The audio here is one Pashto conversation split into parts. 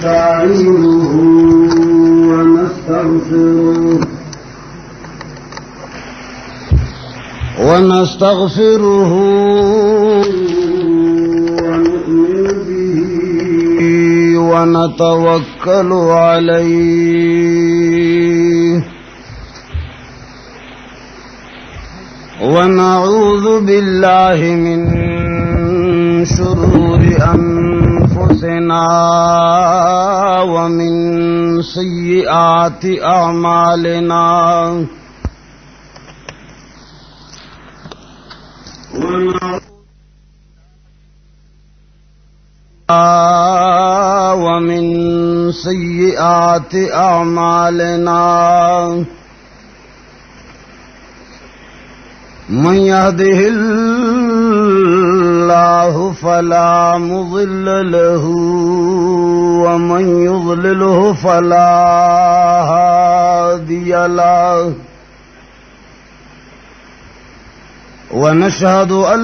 ونستعينه ونستغفره ونؤمن به ونتوكل عليه ونعوذ بالله من شرور أنفسنا ومن سيئات أعمالنا ومن سيئات أعمالنا من يهده الله فلا مضل له ومن يضلله فلا هادي له ونشهد أن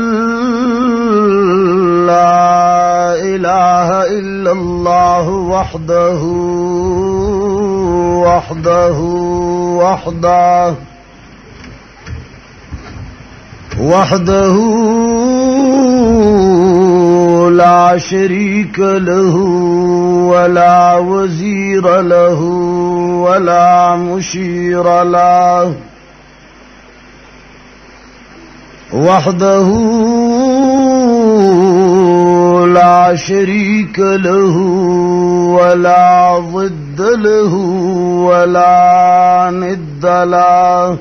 لا إله إلا الله وحده لا شريك له ولا وزير له ولا مشير له وحده لا شريك له ولا ضد له ولا ند له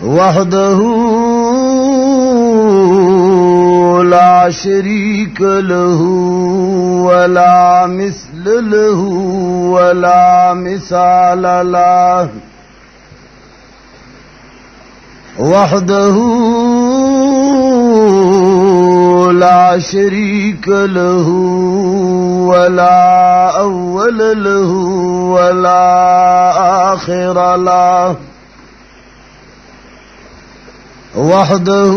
وحده لا شريك له ولا مثل له ولا مثال له وحده لا شريك له ولا أول له ولا آخر له وحده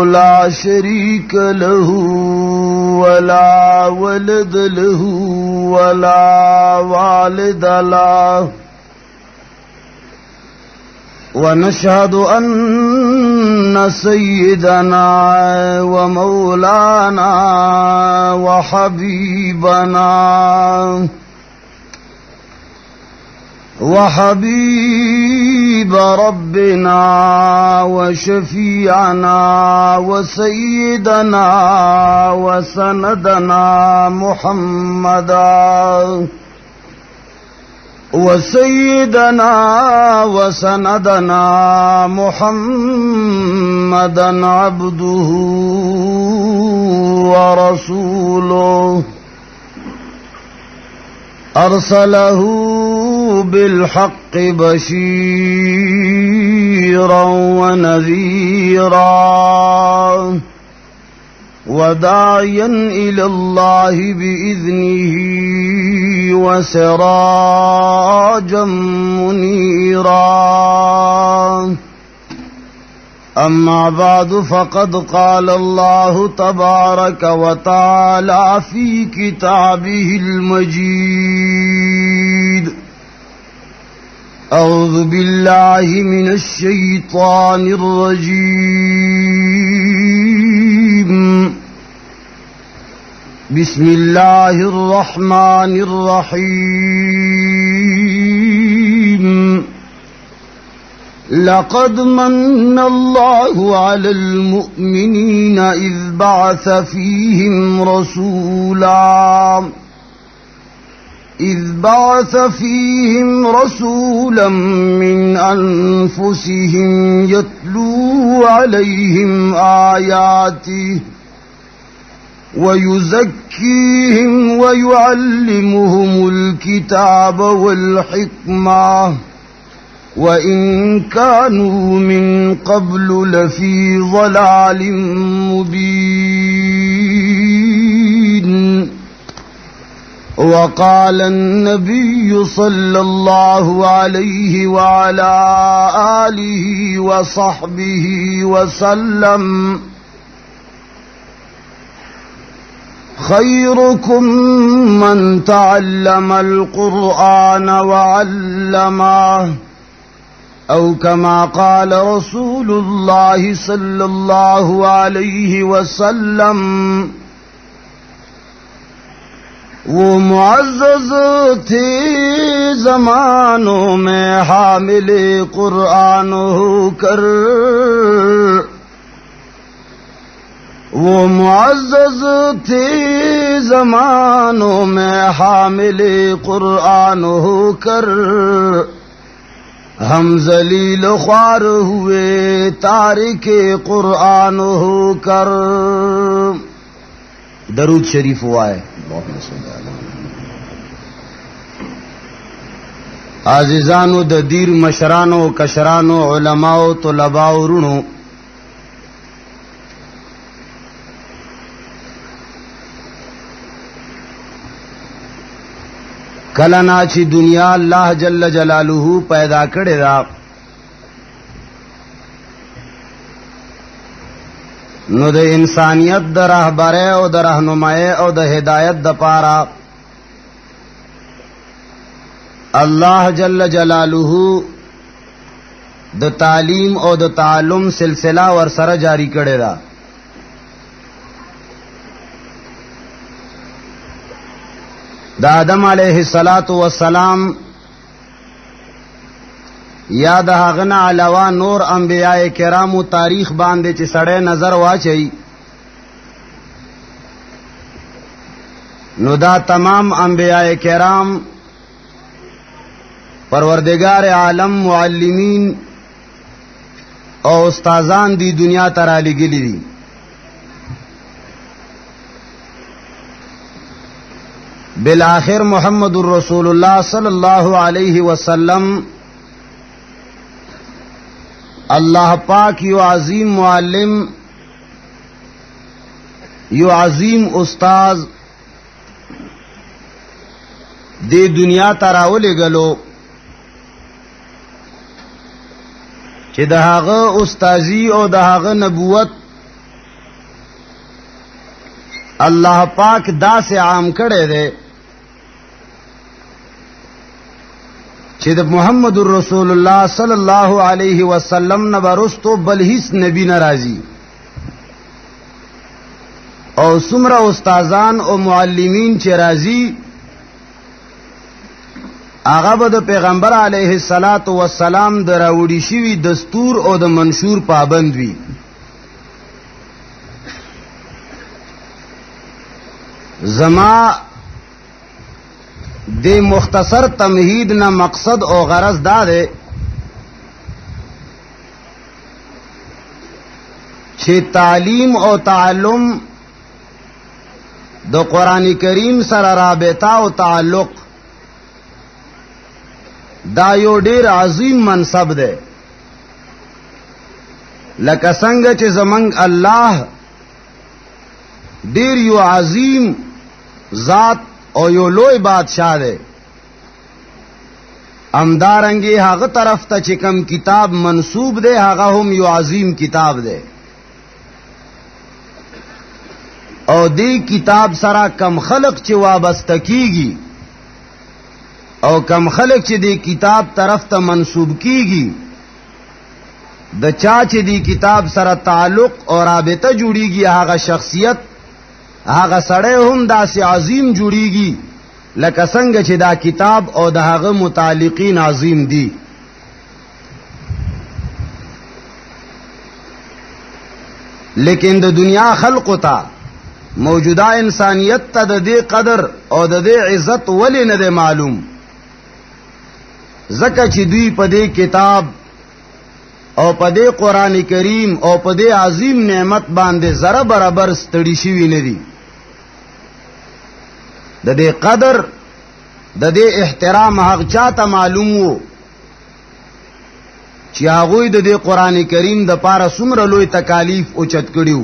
لا شريك له ولا ولد له ولا والد له ونشهد أن سيدنا ومولانا وحبيب ربنا وشفيعنا وسيدنا وسندنا محمدا عبده ورسوله أرسله بالحق بشيرا ونذيرا وداعيا إلى الله بإذنه وسراجا منيرا أما بعد فقد قال الله تبارك وتعالى في كتابه المجيد أعوذ بالله من الشيطان الرجيم بسم الله الرحمن الرحيم لقد من الله على المؤمنين إذ بعث فيهم رسولا من أنفسهم يتلو عليهم آياته ويزكيهم ويعلمهم الكتاب والحكمة وإن كانوا من قبل لفي ضلال مبين وقال النبي صلى الله عليه وعلى آله وصحبه وسلم خيركم من تعلم القرآن وعلمه أو كما قال رسول الله صلى الله عليه وسلم. وہ معزز تھے زمانوں میں حامل قرآن ہو کر، وہ معزز تھے زمانوں میں حامل قرآن ہو کر، ہم ذلیل خوار ہوئے تارک قرآن ہو کر. درود شریف ہوا ہے. عزیزانو د دیر مشرانو کشرانو علماو طلباو رونو، کلنا چی دنیا اللہ جل جلالہ پیدا کړی دا، نو د انسانیت د رهبری او د رهنمای او د هدایت د پاره الله جل جلاله د تعلیم او د تعلم سلسله ور سره جاری کړی دا. د آدم علیه السلام یا د هغه نه علاوه نور انبیاء کرامو تاریخ باندې چې سړی نظر واچي، نو دا تمام انبیاء کرام پروردگار عالم معلمین او استادان دی دنیا ته را لېږلي دي. بالآخر محمد رسول الله صلی الله علیه وسلم اللہ پاک یو عظیم معلم، یو عظیم استاز دی دنیا ته راولېږلو چې د هغه استازي او د هغه نبوت الله پاک داسې عام کړی دی چې د محمد رسول الله صلی الله علیه وسلم نه ورستو بل هیڅ نبی ناراضي، او څومره استادان او معلمین چې راضي، هغه به د پیغمبر علیه السلام د راوړي شوي دستور او د منشور پابند وي. زما د مختصر تمهید نه مقصد او غرض دا ده چې تعلیم او تعلم د قرآن کریم سره رابطه او تعلق دا یو ډیر عظیم منصب ده، لکه څنګه چې زمنګ الله ډیر یو عظیم ذات او یو لوی بادشاہ دے، امدارنگی هغه طرف ته چې کم کتاب منسوب دے هغه هم یو عظیم کتاب دے، او دی کتاب سره کم خلق چې وابسته کیږي او کم خلق چې دی کتاب طرف ته منسوب کیږي، د چا چې دی کتاب سره تعلق او رابطه جوړیږي هغه شخصیت هغه سړی هم داسې عظیم جوړیږي لکه څنګه چې دا کتاب او د هغه متعلقین عظیم دي. لیکن د دنیا خلقو ته موجوده انسانیت ته د دې قدر او د دې عزت ولې نه دی معلوم، ځکه چې دوی په دې کتاب او په دې قرآن کریم او په دې عظیم نعمت باندې ذره برابر ستړي شوي نه دي. د دې قدر د دې احترام هغه چاته معلوم وو چې هغوی د دې قرآن کریم د پاره څومره لوی تکالیف اوچت کړیو.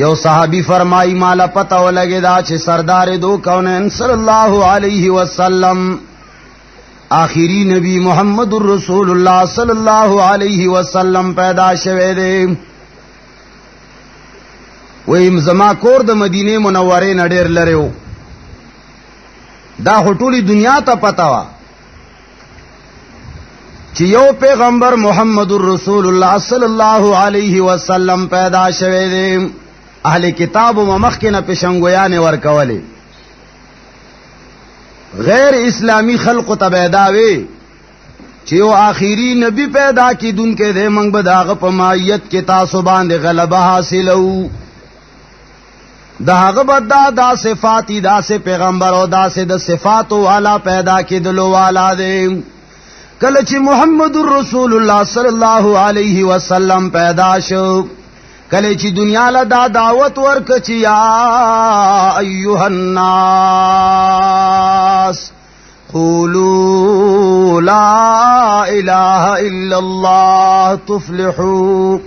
یو صحابی فرمائی مالا پتہ ولګیدا چې سردار دو کونین صلی الله علیه وسلم آخری نبی محمد رسول اللہ صلی اللہ علیہ وسلم پیدا شوه دے. ویم زما کور د مدینه منوره نه ډیر لري وو. دا ټولي دنیا ته پتا وا چې یو پیغمبر محمد رسول الله صلی الله علیه وسلم پیدا شوه دی. اهل کتاب و مخکنه پشنګویان ورکولې، غیر اسلامی خلق تبعداوي چې یو آخری نبی پیدا کیدونکې دې موږ به داغه په مایت کې تاسو باندې غلبه حاصلو. داغه بدا دا صفاتی دا سے پیغمبر او دا سے د صفاتو والا پیدا کیدلو والا دې. کله چې محمد رسول الله صلی الله علیه وسلم پیدا شو، کله چې دنیا له دا دعوت ورک چې یا ایها الناس قولوا لا اله الا الله تفلحوا.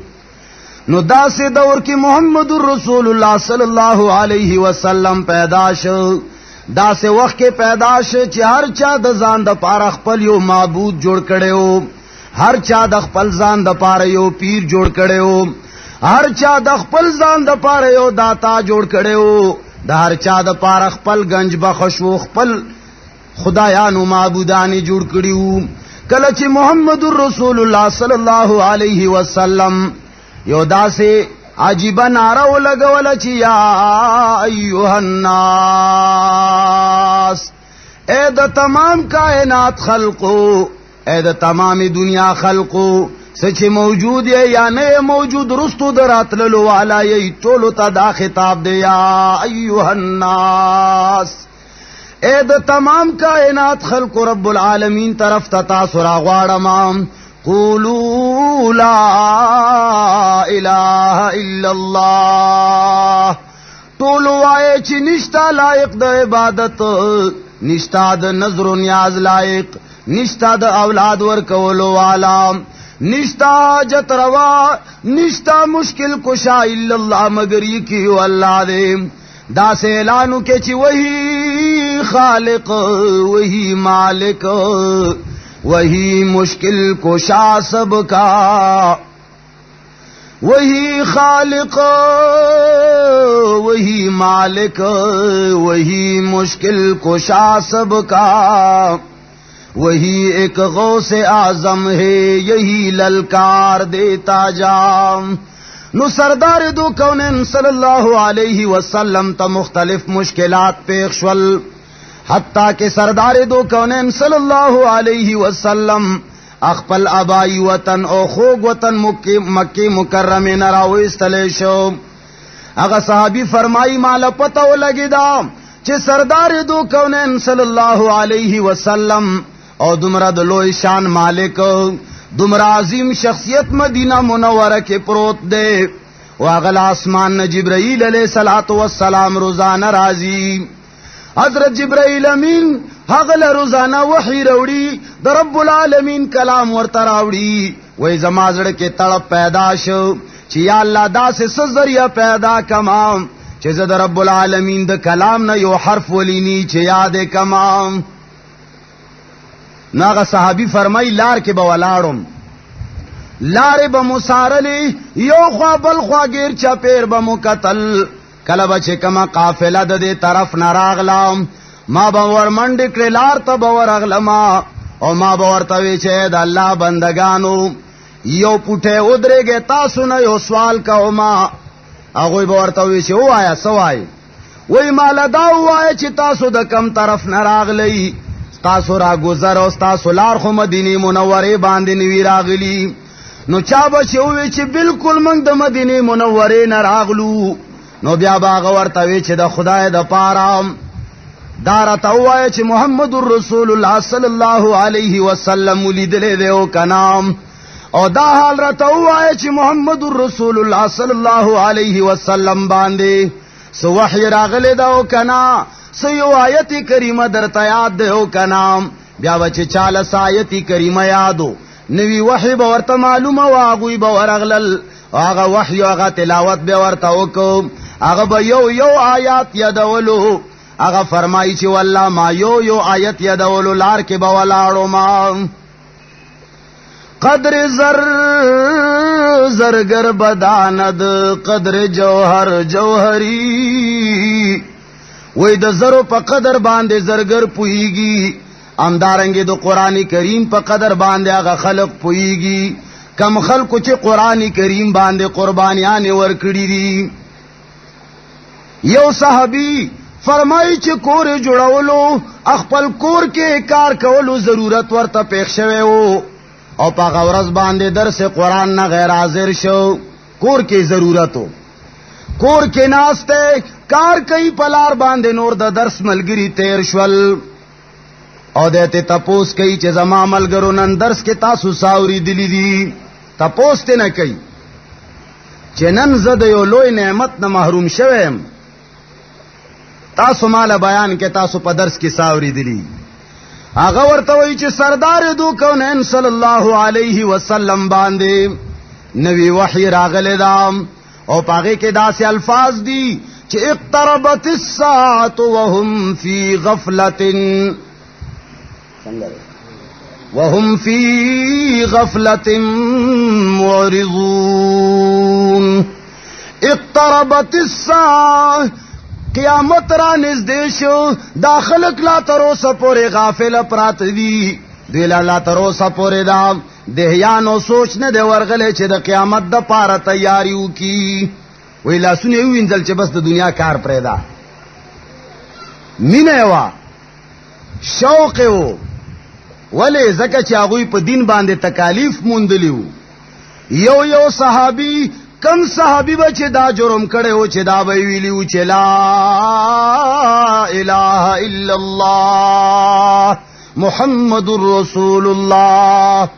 نو داسې دور کې محمد رسول الله صلی الله علیه وسلم پیدا شو. داسې وخت کې پیدا شو چې هر چا د ځان د پاره خپل یو معبود جوړ کړو، هر چا د خپل ځان د پاره یو پیر جوړ کړو، هر چا د خپل ځان د پاره یو داتا جوړ کړو، د هر چا د پاره خپل گنج بخشو، خپل خدایانو معبودانی جوړ کړیو. کله چې محمد رسول الله صلی الله علیه وسلم یو داسې عجیب نعره ولګول چې یا ایها الناس، اے د تمام کائنات خلقو، اے د تمام دنیا خلقو، سچ موجود یا نه موجود رستو دراتللو والا یی ټولو ته دا خطاب دی یا ایها الناس، اے د تمام کائنات خلق رب العالمین طرف ته تاسو راغواړم. قولوا لا اله الا الله، ټول وایي چې نشتا لایق د عبادت، نشتا د نظر و نیاز لایق، نشتا د اولاد ورکولو والا، نشتا جت روا، نشتا مشکل کشا الا الله، مگر یہ کیو اللہ دے. دا سے اعلانو کے چی وہی خالق، وہی مالک، وہی مشکل کشا سب کا، وہی خالق، وہی مالک، وہی مشکل کشا سب کا، وہی ایک غوث اعظم ہے یہی للکار دیتا جام. نو سردار دو کونین صلی اللہ علیہ وسلم تا مختلف مشکلات پیش شول، حتیٰ کہ سردار دو کونین صلی اللہ علیہ وسلم اخپل ابائی وطن او خوگ وطن مکی مکرمی نراویستلی شو. اگا صحابی فرمائی مالا پتہ لگی دا چھ سردار دو کونین صلی اللہ علیہ وسلم او دمرا د لوی شان مالک، دمرا عظیم شخصیت مدینہ منورہ کے پروت دے. واغل آسمان جبرائیل علیہ الصلوۃ والسلام روزانہ راضی. حضرت جبرائیل امین هغل روزانہ وحی روڑی، د رب العالمین کلام ورته راوڑی. وای زما زړه کې تڑپ پیدا شو چې یا الله دا سه ذریعہ پیدا کما چې زه د رب العالمین د کلام نه یو حرف ولینی چې یاد کما. ناغه صحابی فرمای لار کې به ولاړم، لارې به مسارلی، یو خوا بل خوا غیر چپیر به مقتل. کله به چې کما قافله د دې طرف نه راغلم، ما به ور منډې کړې لار ته به ورغلم او ما به ورته وی چې د الله بندگانو یو پټه ودرېږي، تاسو نه یو سوال کوم. هغوی به ورته وی چې وایا سوای، وای مال دا وای چې تاسو د کم طرف نه راغلی، تاسو را گذر او تاسو لار خو مدینه منوره باندې نیوی راغلی. نو چا به شوی چې بالکل موږ د مدینه منوره نه راغلو، نو بیا باغ ورته وی چې د خدای د پاره دار ته وای چې محمد رسول الله صلی الله علیه وسلم لیدلې دی او کنام، او دا حال را ته وای چې محمد رسول الله صلی الله علیه وسلم باندې سو وحی راغلی دا او کنا، سو آیت کریمه درته یاد دی او کنام. بیا بچ چاله آیت کریمه یادو نوی وحی به ورته معلومه واغوی به ورغلل، هغه وحی هغه تلاوت به ورته وکم، هغه به یو آیات یادولو. هغه فرمایي چې والله ما یو آیت یادولو لار کې به ولاړو ما. قدر زر زرگر بداند قدر جوہر جوہری وی د زرو په قدر باندې زرگر پویږي امدارنګ د قران کریم په قدر باندې هغه خلق پویږي کم خلق چې قران کریم باندې قربانیان ورکړي دي یو صحابي فرمایي چې کور جوړولو خپل کور کې کار کولو ضرورت ورته پېښ شوی وو او په غورز باندې درس قران نه غیر حاضر شو کور کې ضرورت وو کور کې ناشته کار کوي پلار باندې نور د درس ملګری تیر شول او دته تپوس کوي چې زما ملګرو نن درس کې تاسو ساوري دلی دي تپوس ته نه کوي چې نن زه د یو لوی نعمت نه محروم شوم تاسو مال بیان کې تاسو په درس کې ساوري دلی هغه ورته وی چې سردار دو کونین صلی الله علیه وسلم باندې نوی وحی راغلی دا او پاگه کې داسې الفاظ دی چې اقتربت الساعة وهم فی غفلت وهم فی غفلت معرضون اقتربت الساعة قیامت را نزدې شو داخلك لا تروسه پورې غافل پرات دي دلا لا تروسه پورې دا دهیانو سوچ نه دی ورغله چې د قیامت د پاره تیاری وکي وی لاسونه وینځل چې بس د دنیا کار پرېدا مینه وا شوق وو ولی زکه چې هغه په دین باندې تکالیف موندلیو یو صحابي کم صحابی بچ دا جرم کړي او چې دا ویلیو چې لا اله الا الله محمد رسول الله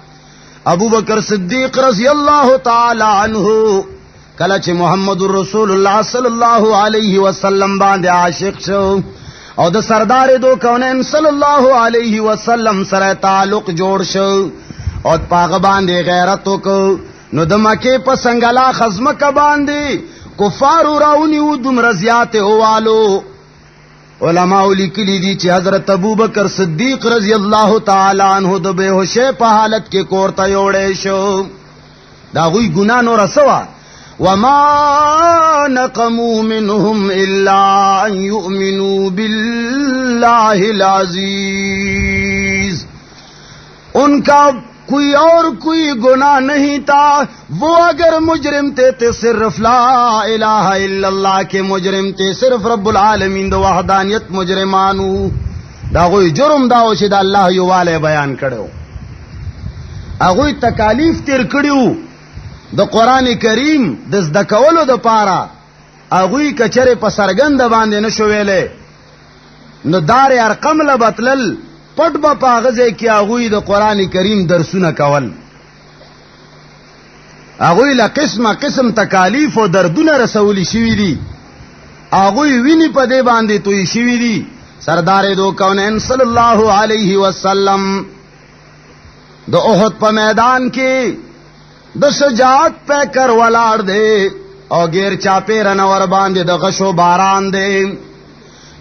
ابو بکر صدیق رضی الله تعالی عنہ کله چې محمد رسول الله صلی الله علیه وسلم باندې عاشق شو او د سردار دو کونین صلی الله علیه وسلم سره تعلق جوړ شو او پاغه باندې غیرت وکړ نو د مکه په څنګهلا خزمه ک باندې کفار راونی و دومره زیات هوالو علماء لیکلی دي چې حضرت ابوبکر صدیق رضی الله تعالی عنہ د بهوشه په حالت کې کورته یوړې شو دا غوی ګنا نور سوا وما نقموا منهم الا ان يؤمنوا بالله العزيز ان کا کوئی اور کوئی گناہ نہیں تھا وہ اگر مجرم تھے صرف لا الہ الا اللہ کے مجرم تھے صرف رب العالمین دو وحدانیت مجرمانو دا غوی جرم داو چې د الله یو والے بیان کړو هغه تکالیف تیر کړیو د قران کریم د زده کولو د پاره هغه کچره په سرګند باندې نشو ویلې نو دار ارقم لبتلل پټ با پاغزه کې هغه د قران کریم درسونه کول هغه له قسمه قسم تکالیف او دردونه رسولي شوی دي هغه ویني په دې باندې توي شوی دي سردار دو کونین صلی الله علیه وسلم د احد په میدان کې د شجاعت په کر ولاړ دے او غیر چاپه رنور باندې د غشو باران دے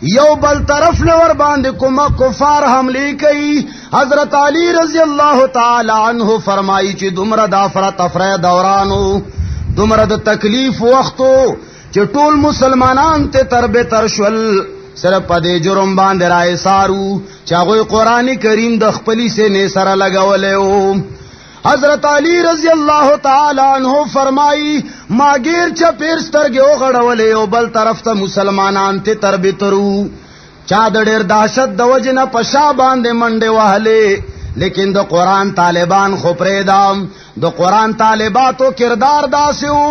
یو بل طرف لور باندې کومه کفار حمله کوي حضرت علی رضی الله تعالی عنہ فرمایي چې دومره د افراط افراد دورانو دومره د تکلیف وختو چې ټول مسلمانان ته تربه ترشل سره پدې جرم باندې راي سارو چې هغه قرآنی کریم د خپلی سے نه سره لگاولیو حضرت علی رضی اللہ تعالی عنہ فرمائی ماگیر چا پیر سترگی او غڑولی او بل طرف تا مسلمانان تی تربیترو چا دڑیر دہشت دو جنا پشا باندے منڈے وحلے لیکن دو قرآن طالبان خپریدام دو قرآن طالباتو کردار داسیو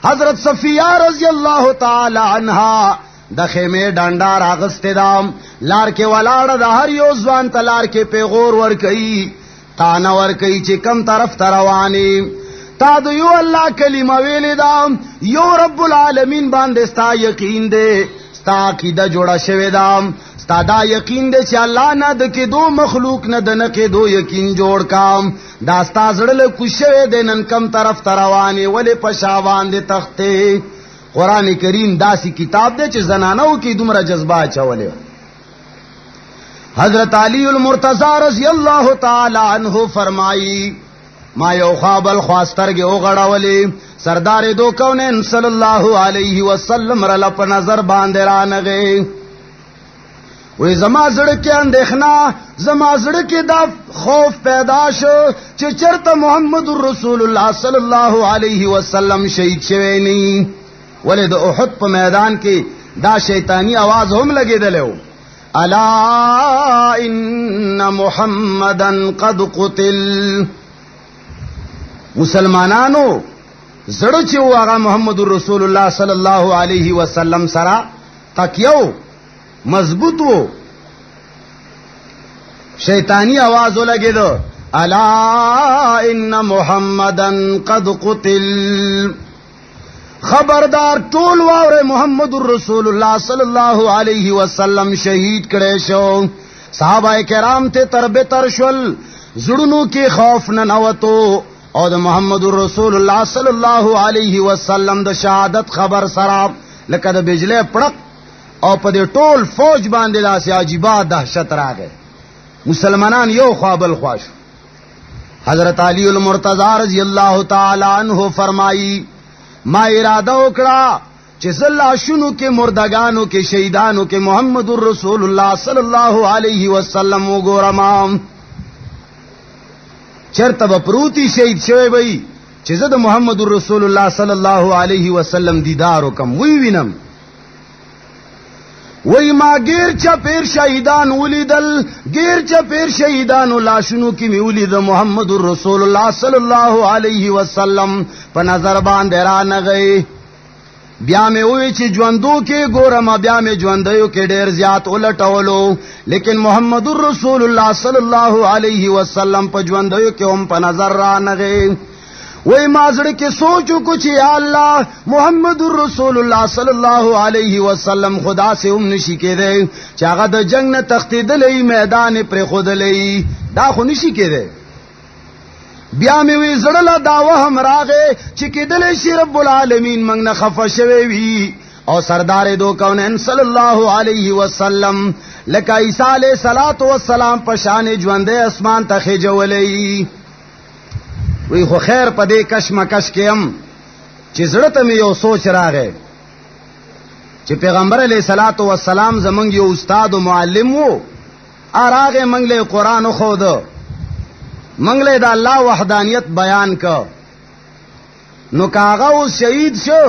حضرت صفیہ رضی اللہ تعالی عنہا د خیمه ډنډار اغسته دام لار کې ولاړ د هر یو ځوان تلار کې پیغور ور کوي تانا ور کوي چې کم طرف رواني تا د یو الله کلمه ویلې دام یو رب العالمین باندې ستا یقین دې ستا عقیده جوړه شوی دام ستا دا یقین دې چې الله نه د کې دو مخلوق نه د نه کې دو یقین جوړ کام دا ستا زړه کوشوي دې نن کم طرف رواني ولې پښاوان دې تخته قرآن کریم داسی کتاب دے چې زنانو کی دومره جذبہ چولے حضرت علی المرتضی رضی اللہ تعالی عنہ فرمائی ما یو خوابل خواسترګه او غړولې سردار دو کونین صلی الله علیه وسلم را لپ نظر باندې رانغه وې زما زړه کې اندېښنه زما زړه کې دا خوف پیدا شو چې چرته محمد رسول الله صلی الله علیه وسلم شهید شوی نه ولې د احد په میدان کې دا شیطانی आवाज هم لګیدلو الا ان محمدن قد قتل مسلمانانو زړه چې هغه محمد رسول الله صلی الله علیه وسلم سره تکیو مضبوط وو شیطانی आवाज ولګیدو الا ان محمدن قد قتل خبردار ټول واوره محمد رسول الله صلی الله علیه وسلم شهید کړي شو صحابه کرام ته تربتر شول زړونو کې خوف نه نوتو او د محمد رسول الله صلی الله علیه وسلم د شهادت خبر سره لکه د بجلی پړق او په دې ټول فوج باندې داسې عجیبه دهشت راغی مسلمانان یو خوابل خواش حضرت علی المرتضی رضی الله تعالی عنہ فرمایي ما اراده وکړه چې زلا شنو کې مردگانو کې شهیدانو کې محمد رسول الله صلی الله علیه وسلم وګورم چرته به پروتي شهید شوی وي چې زه د محمد رسول الله صلی الله علیه وسلم دیدار وکم وی وینم وی ما غیر چا پیر شهیدان ولیدل غیر چا پیر شهیدان لاشونو کې می ولید محمد رسول الله صلی الله علیه وسلم په نظر باندې را نغی بیا مې وی چې ژوندو کې ګورم بیا مې ژوندیو کې ډیر زیات ولټولو لیکن محمد رسول الله صلی الله علیه وسلم په ژوندیو کې هم په نظر را نغی وی مازړه کې سوچو کو چې یا الله محمد رسول الله صلی الله علیه وسلم خدا سے هم نشي کېده چې هغه د جنگ نه تختیدلې میدان پر خودلې دا خو نشي کېده بیا مې وی زړه دا وهم راغې چې کېدلې شي رب العالمین موږ نه خفه شوي وي او سردار دو کونین صلی الله علیه وسلم لکه عیسی علیه السلام په شان ژوندې اسمان ته خېجولې وی خو خیر په دې کشمکش کې هم چې زړه ته مې یو سوچ راغی چې پیغمبر علیه الصلاۃ والسلام زمونږ یو استاد او معلم وو راغی موږ له قران خو دو موږ له د الله وحدانیت بیان کو نو کاغه او شهید شو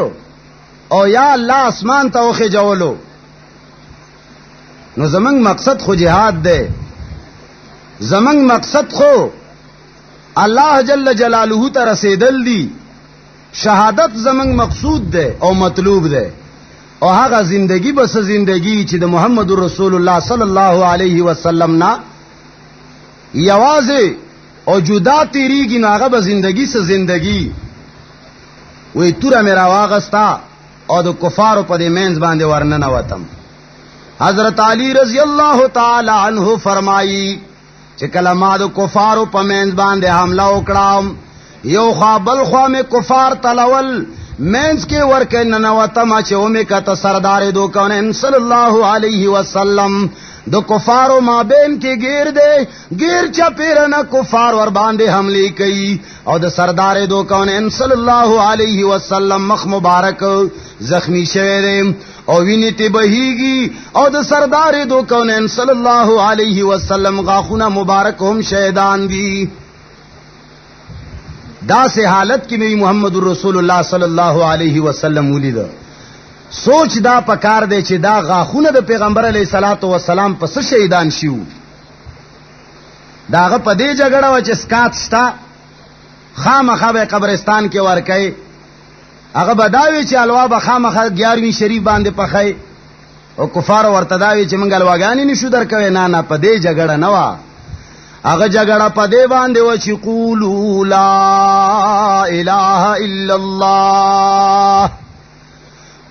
او یا الله اسمان ته وخه جوړلو نو زمونږ مقصد خو جهاد دی زمونږ مقصد خو الله جل جلاله ته رسیدل دی شهادت زمنګ مقصود ده او مطلوب ده او هغه زندگی بس زندگی چې د محمد رسول الله صلی الله علیه وسلم نا یوازې او جدا تیریږي نو هغه به زندگی سه زندگی وې توره میرا واغستا او د کفارو په دې مینځ باندې ورننه وتم حضرت علی رضی الله تعالی عنہ فرمایي چې کله ما د کفارو په مینځ باندې حمله وکړم یو خابل خوا مې کفار تلول مینځ کې ورکه ننوتم چې ومې کته سردار دو کونین صلی الله علیه وسلم د کفارو مابین کې گیر دی گیر چپیرنه کفار ور باندې حمله کوي او د سردار دو کونین صلی الله علیه وسلم مخ مبارک زخمی شوی دی او ویني ته بهيږي او د سردار دو کونین صلی الله علیه وسلم غاخونه مبارک هم شهیدان دي دا سه حالت کې می محمد رسول الله صلی الله علیه وسلم ولید سوچ دا پکار دی چې دا غاخونه د پیغمبر علیه الصلاۃ والسلام په شهیدان شیو داغه په دې جګړه و چې سکات شتا خامخا به قبرستان کې ورکې هغه بداوی چې الوا به خامخا 11ویں شریف باندې پخای او کفار ورته داوی چې منګل واغانی نشو درکوي نه په دې جګړه نه وا هغه جګړه په دې باندې و چې قولوا لا اله الا الله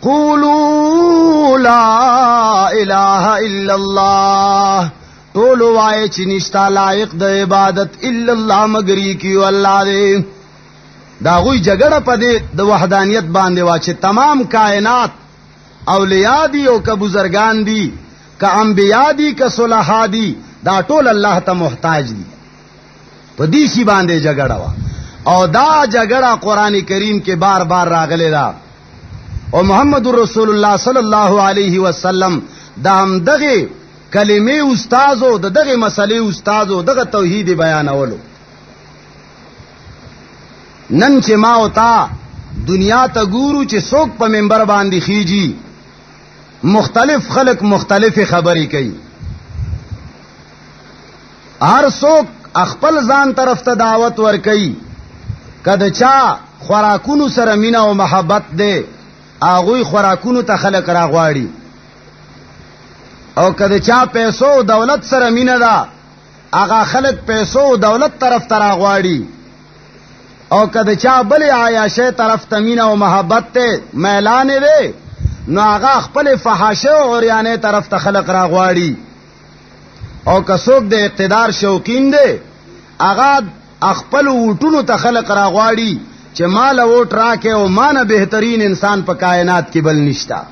قولوا لا اله الا الله ټول وای چې نشتا لایق د عبادت الا الله مگر کیو الله دې دا غوی جګړه په دې د وحدانیت باندې وا چې تمام کائنات اولیاء دي او که بزرگان دي که انبیاء دي که صلحا دي دا ټول الله ته محتاج دي په دې شی باندې جګړه وا او دا جګړه قران کریم کې بار بار راغلی دا او محمد رسول الله صلی الله علیه وسلم دا هم دغه کلمې استادو دغه مسلې استادو دغه توحید بیانولو. نن چې ما او تا دنیا ته ګورو چې څوک په منبر باندې خيږي، مختلف خلق مختلف خبرې کوي، هر څوک خپل ځان طرف ته دعوت ور کوي. کله چا خوراکونو سره مینا او محبت ده هغه خوراکونو ته خلق راغواړي، او کله چا پیسو او دولت سره مینا ده هغه خلق پیسو او دولت طرف ته راغواړي، او کله چا بل عیاشه طرف ته مینا او محبت ته میلان ده نو هغه خپل فحاشه او عریانه طرف ته خلق راغواړي. او کڅوک د اقتدار شوقین دی هغه خپل وټونو ته خلق راغواړي چې مال ووټ راکې او مانه بهترین انسان په کائنات کې بل نشتا.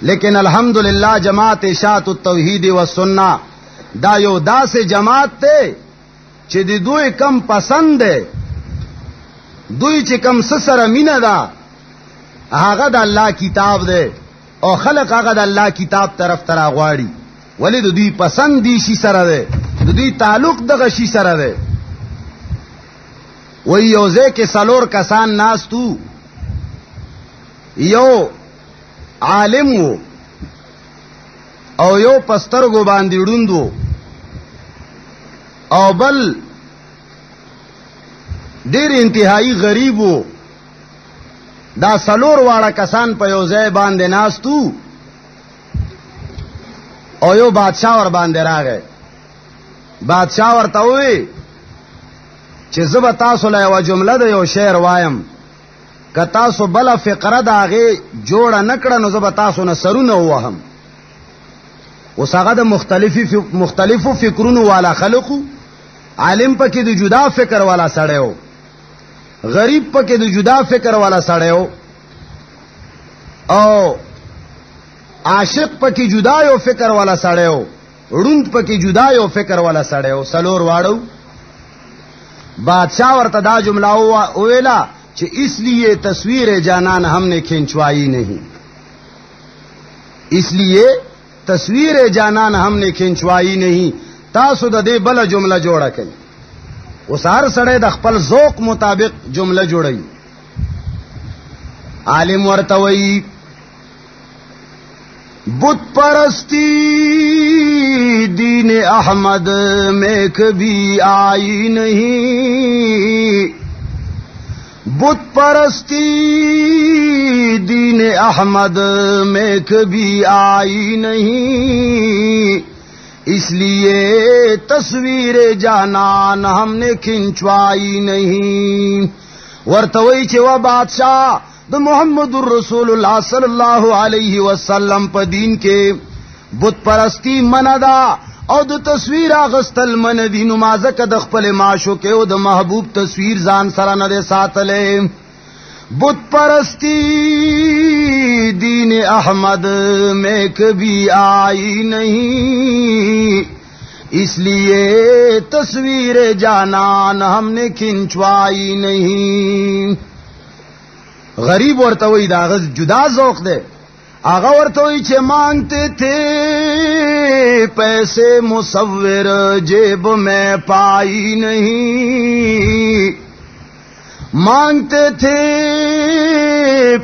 لیکن الحمدللہ جماعت اشاعت التوحید والسنہ دا یو داسې جماعت ته چې د دوی کم پسند ده، دوی چې کم سره مینه ده هغه د الله کتاب ده او خلق هغه د الله کتاب طرف ته راغواړي. ولی د دوی پسند دی شي سره ده، د دوی تعلق دغه شي سره ده. وی یوځه کې سلور کسان ناستو، یو عالم وو او یو پسترګو باندې ډوندو او بل ډیر انتهایی غریب وو. دا سلور واړه کسان په یو ځای باندې ناستو او یو بادشاہ ور باندې راغی. بادشاہ ورته وی چې زب تاسو له یو جمله د یو شعر وایم، که تاسو بل فقره داغه جوړه نکړه نو زب تاسو نه سرونه وهم. اوس هغه د مختلفو فکرونو والا خلقو، عالم پکې د جدا فکر والا سړیو، غریب پکې د جدا فکر والا سړیو، او عاشق پکې جدا یو فکر والا سړیو، روند پکې جدا یو فکر والا سړیو، سلور واړو. بادشاہ ورته دا جمله ویلا چې اس لیے تصویر جانان ہم نے کھنچوائی نہیں، اس لیے تصویر جانان ہم نے کھنچوائی نہیں. تاسو د دې بل جمله جوړه کړئ. اوس هر سړی د خپل ذوق مطابق جمله جوړي. عالم ورته وایي بت پرستی دین احمد میں کبھی آئی نہیں، بت پرستی دین احمد میں کبھی آئی نہیں، اس لیے تصویر جانان ہم نے کھنچوائی نہیں. ورته وایي چې وا بادشاہ د محمد رسول الله صلی الله علیه وسلم په دین کې بت پرستی منع ده او د تصویر اغستل منع دي. نو ما ځکه د خپل معشوق او د محبوب تصویر ځان سره نه ساتلې. بت پرستی دین احمد میں کبھی آئی نہیں، اس لیے تصویر جانان ہم نے کھنچوائی نہیں. غریب ورته وی دا غز جدا ذوق ده. هغه ورته وی چې مانگتے تھے پیسے مصور جیب میں پائی نہیں، مانگتے تھے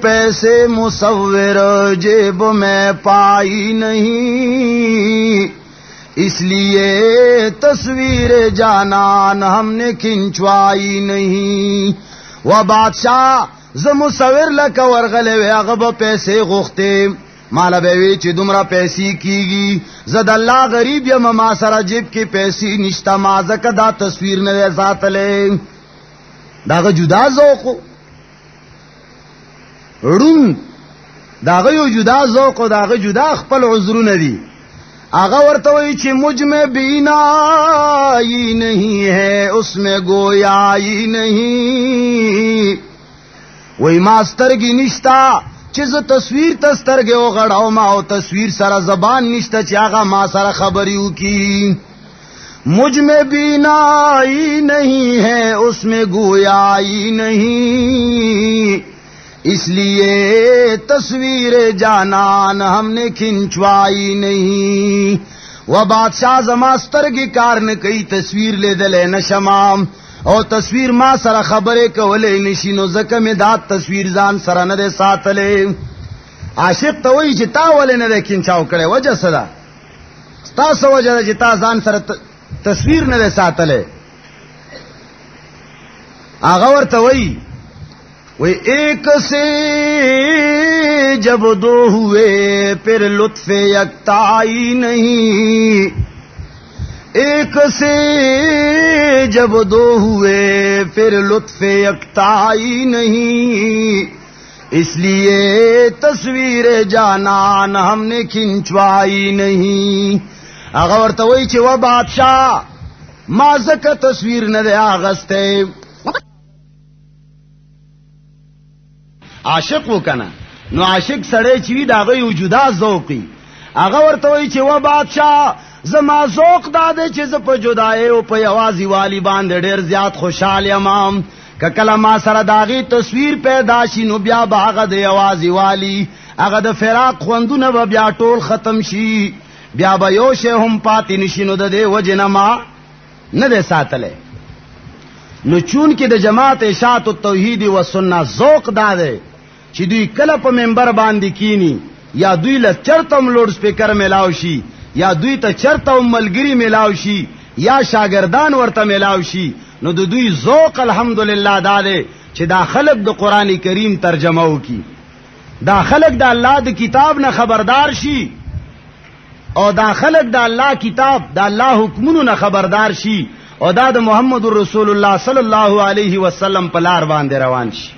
پیسے مصور جیب میں پائی نہیں، اس لیے تصویر جانان ہم نے کھنچوائی نہیں. و بادشاہ زه مصور لکه ورغلی وی هغه به پیسې غوښتې، مالا به وی چې دومره پیسې کیږي، زه د الله غریب یم ما سره جیب کې پیسې نشته، ما ځکه دا تصویر نه دی ساتلی. داغه جدا ذوق روند، داغه یو جدا ذوق او داغه جدا خپل عذرونه دي. هغه ورته وی چې مجھ میں بینائی نہیں ہے اس میں گویائی نہیں، وی ما سترګې نشتا چې زه تصویر ته سترګې وغړاوم او تصویر سره زبان نشته چې هغه ما سره خبرې وکړي. मुझ में बीनाई नहीं है उसमें गोयाई नहीं, इसलिए तस्वीर जानान हमने खिंचवाई नहीं। वह बादशाह जमास्तर की कारण कई तस्वीर ले दले नशमाम और तस्वीर मा सरा खबरे कवले निशिनो जक में दात तस्वीर जान सरा न दे सातले। आशिक तो वही जिता वाले न दे खिंचाव करे वजह सदा स्ता सो वजह जिता जान सरा तस्वीर न दे सातले। आगवर तो वही एक से जब दो हुए फिर लुत्फ यकताई नहीं, एक से जब दो हुए फिर लुत्फ यकताई नहीं, इसलिए तस्वीर जानान हमने खिंचवाई नहीं। अगर तो वही चे वह बादशाह माजक तस्वीर न दे आगस्ते आशिक वो कना नो आशिक सड़े चीवी दागई जुदा ज़ौक़ी। आगा वर्ता वही चे वह बादशाह जमा ज़ौक़ दादे चे ज़ प जुदाए ओ प आवाज़ी वाली बांधे ढेर ज़्याद खुशाल यमाम का कलमा सरा दागी तस्वीर पैदाशी नो ब्या बागा दे आवाज़ी वाली आगा द फिराक ख्वंदु न ब्या टोल खत्म शी ब्या बयोशे हम पाती निशिनो दे वजनमा न दे सातले। नो चून की द जमात इशाअत तौहीद व सुन्ना ज़ौक़ दादे چې دوی کله په منبر باندې کینی یا دوی له چرته لوډ سپیکر ملاو شي یا دوی ته چرته ملګری ملاو شي یا شاګردان ورته ملاو شي نو د دوی ذوق الحمدلله داله چې دا خلق د قران کریم ترجمه وکي، دا خلق د الله د کتاب نه خبردار شي او دا خلق د الله کتاب د الله حکمونو نه خبردار شي او دا د محمد رسول الله صلی الله علیه وسلم په لار باندې روان شي.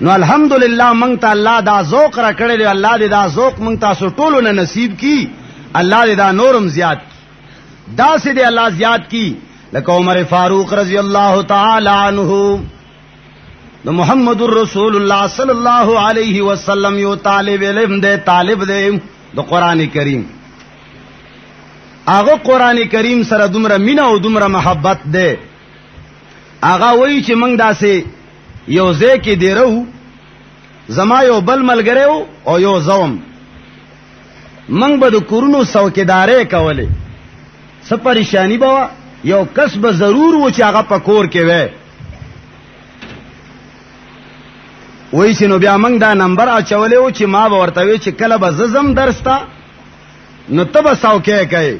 نو الحمدللہ منگ تا اللہ دا ذوق را کڑے دے اللہ دے دا ذوق منگ تا سو ٹولو نے نصیب کی اللہ دے دا نورم زیاد کی دا سے دے اللہ زیاد کی لکہ عمر فاروق رضی اللہ تعالی عنہ نو محمد الرسول اللہ صلی اللہ علیہ وسلم یو طالب علم دے طالب دے دو قرآن کریم آغا قرآن کریم سر دمرا مینا و دمرا محبت دے آغا وہی چی منگ دا سے یو زے کی دی رو زما یو بل ملګری او یو زوم منگ با دو کرونو سوکیدارے کولی سب پریشانی بوا یو کس با ضرور وہ چی آغا پکور کے وے وہی چی نو بیا منگ دا نمبر آچولے ہو چی ما باورتاوی چی کل با ززم درستا نو تب سوکے کئے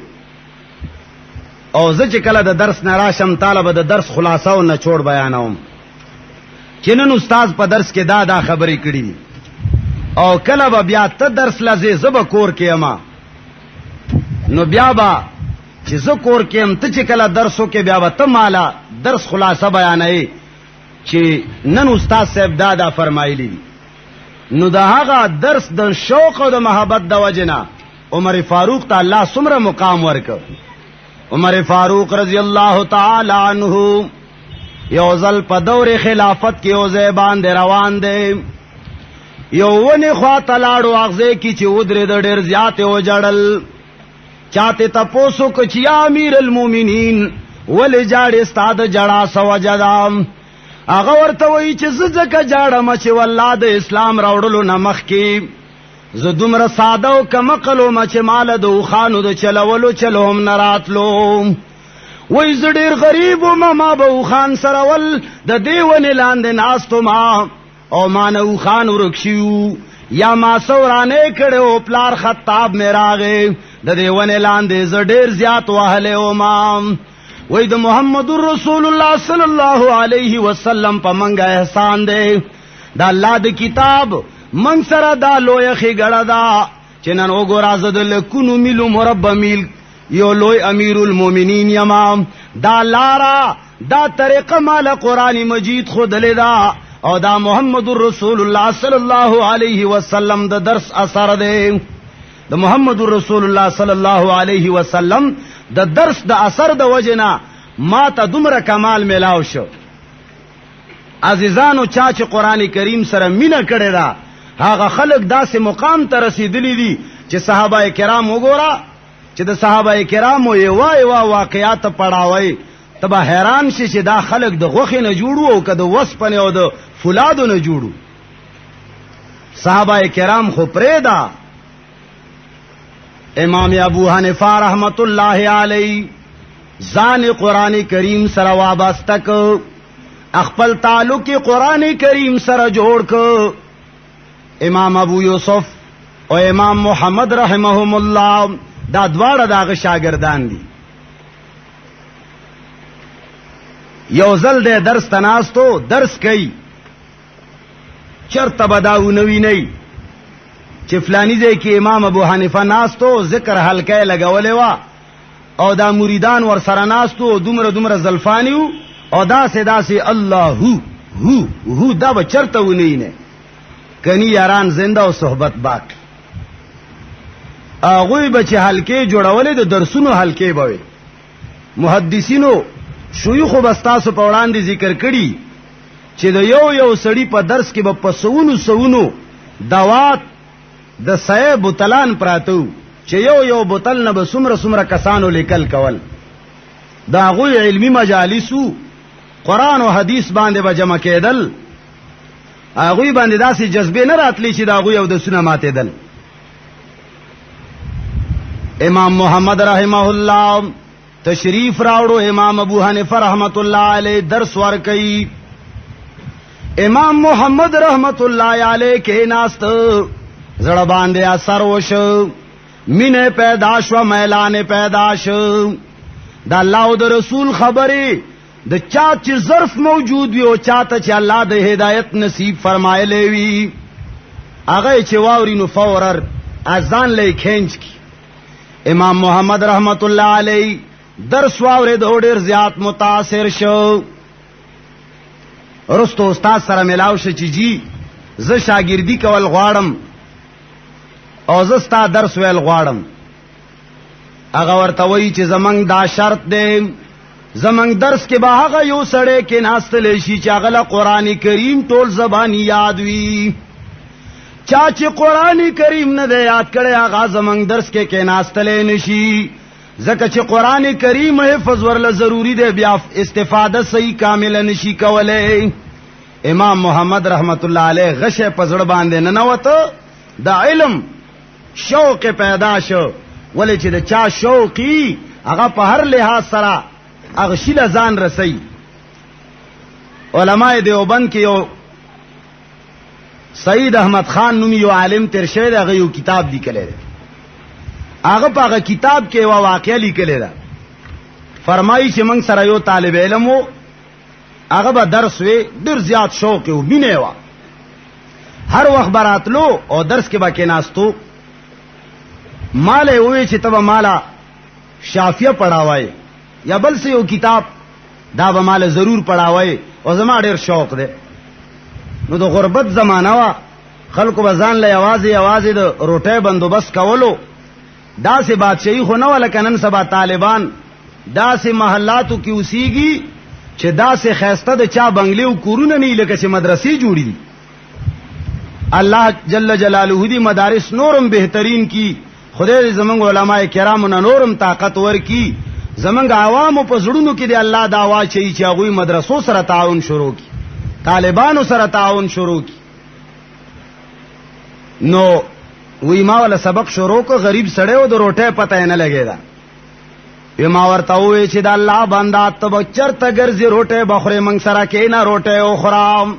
او زچ کل دا درس نراشم طالب دا درس خلاصاو نچوڑ بیاناوم چنن استاد په درس کې دا خبرې کړې او کله به بیا ته درس لزه زب کور کې اما نو بیا با چې زه کور کې ام ته چې کله درسو کې بیا به ته مالا درس خلاصه بیانې چې نن استاد صاحب دا فرمایلی نو دا هغه درس د شوق او د محبت د وجنا عمر فاروق ته الله څومره مقام ورکړ. عمر فاروق رضی الله تعالی عنہ یو ځل په دور خلافت کې یو ځای باندې روان دی یو ونی خوا تلاړو اغزه کی چې ودره د ډېر زیات او جړل چاته تاسو کو چې امیر المؤمنین ول جاړ استاد جړا سو جدام هغه ورته وی چې زکه جاړم چې والله د اسلام راوړلو نمخ کې زه دومره ساده او کمقلو مچ مال د خانو د چلولو چلوم نراتلو وای ز ډیر غریب ما به خان سرول د دیون لاندې ناستو ما او مانو خان ورکشیو یا ما سورانه کړو پلار خطاب میراغه د دیون لاندې ز ډیر زیات وهله او ما وای د محمد رسول الله صلی الله علیه وسلم په منګه احسان دی دا الله د کتاب من سره دا لوی خګړه دا چې نن وګورا زدل کونو میلو مربع میل یو لوی امیر المومنین یمام دا لارا دا طریقه مال قرآن مجید خود لیدا او دا محمد رسول اللہ صلی اللہ علیہ وسلم دا درس اثر دے دا محمد رسول اللہ صلی اللہ علیہ وسلم دا درس دا اثر دا وجنا ما تا دمر کمال ملاو شو. عزیزانو چاچ قرآن کریم سره مینا کړی دا هغه خلق دا سے مقام ته رسیدلی دي چې صحابه کرام وګورا چې د صحابه کرامو یو واقعات پڑھاوي تبا حیران شي چې دا خلق د غوخې نه جوړو او کده وسپنه او د فولادو نه جوړو. صحابه کرام خو پرېدا. امام ابو حنیفه رحمت الله علیه ځان قران کریم سره وابسته کو، خپل تعلق قران کریم سره جوړ کو. امام ابو یوسف او امام محمد رحمهم الله دا دواړه داغه شاګردان دي. یو ځل د درس تناستو درس کوي، چرته بداو نوی نه چې فلانی ځای کې امام ابو حنیفه ناستو ذکر حلقه لګولې وا او دا مریدان ور سره ناستو دومره زلفانیو او داسې الله هو دا به چرته ونی نه کني یاران زنده او صحبت باقی. هغوی به چې حلقه جوړولې د درسونو حلقه به وي. محدثینو شيوخ بستاسو په وړاندې ذکر کړي چې د یو سړی په درس کې به په سونو دوات د سې بوتلان پراتو چې یو بوتل نه به سمره کسانو لیکل کول. دا غوی علمی مجالسو قرآن او حدیث باندې به جمع کېدل. هغوی باندې داسې جذبه نه راتلی چې دا غوی او د سونه ماتېدل. امام محمد رحمه الله تشریف راوړو، امام ابو حنیفه رحمت الله علیه درس ورکړي. امام محمد رحمت الله علیه کې ناست زړه باندې اثر وشو، مینه پیدا شو، میلان پیدا شو. د الله او د رسول خبره د چا چې ظرف موجود وي او چاته چې الله د هدایت نصیب فرمایلی وي هغه چې واوري نو فورر اذان لې کھنچ کی. امام محمد رحمت الله علیه درس واورې د ډېر زیات متاثر شو. رستو استاد سره ملاو شو چې جی زه شاګردي کول غواړم او زه ستا درس ویل غواړم. هغه ورته وایي چې زمنګ دا شرط دی، زمنګ درس کې به هغه یو سړی کې ناستلی شي چې هغه له قرآن کریم ټول زبانی یاد وي. چا چې قرآن کریم نه دی یاد کړی هغه زمنګ درس کې ناستلی نشي، ځکه چې قرآن کریم حفظ ورله ضروری دی، بیا استفاده صحیح کامله نشي کولی. امام محمد رحمت الله علیه غشه په زړه باندې ننوته، د علم شوق پیدا شو. ولې چې د چا شوقي هغه په هر لحاظ سره هغه شیله ځان رسي. علماء دیوبند کې یو سید احمد خان نومي یو عالم تیر شوی دی، هغه یو کتاب لیکلی دی. هغه په هغه کتاب کې یو واقعه لیکلی ده. فرمایي چې موږ سره یو طالب علم و، هغه به درس وی ډېر زیات شوق و، مینه وه، هر وخت به راتلو او درس کې به کېناستو. ماله یې ووی چې ته به ماله شافیه پڑھاوی یا بل څه یو کتاب دا به ماله ضرور پڑھاوی او زما ډېر شوق دی. نو د غربت زمانه وه، خلکو به ځان له یوازې د روټۍ بندوبست کولو. داسې بادشاہي خو نه وه لکه نن سبا طالبان داسې محلاتو کې اوسیږي چې داسې ښایسته د چا بنگلې او کورونه نه لکه چې مدرسې جوړي دي. الله جل جلاله دی مدارس نورم بهترین کی، خدای دې زمونږ علماء کرامو نه نورم طاقت ورکی، زمونږ عوامو په زړونو کې دی الله دا واچي چې هغوی مدرسو سره تعاون شروع کی، طالبانو سره تعاون شروع کی. نو وی ما ولا سبق شروع کو، غریب سړی و د روټۍ پته نه لګېده. وی ما ورته ووی چې د الله بنده ته به چرته ګرځې روټۍ به خورې، موږ سره کښېنه روټۍ وخوره.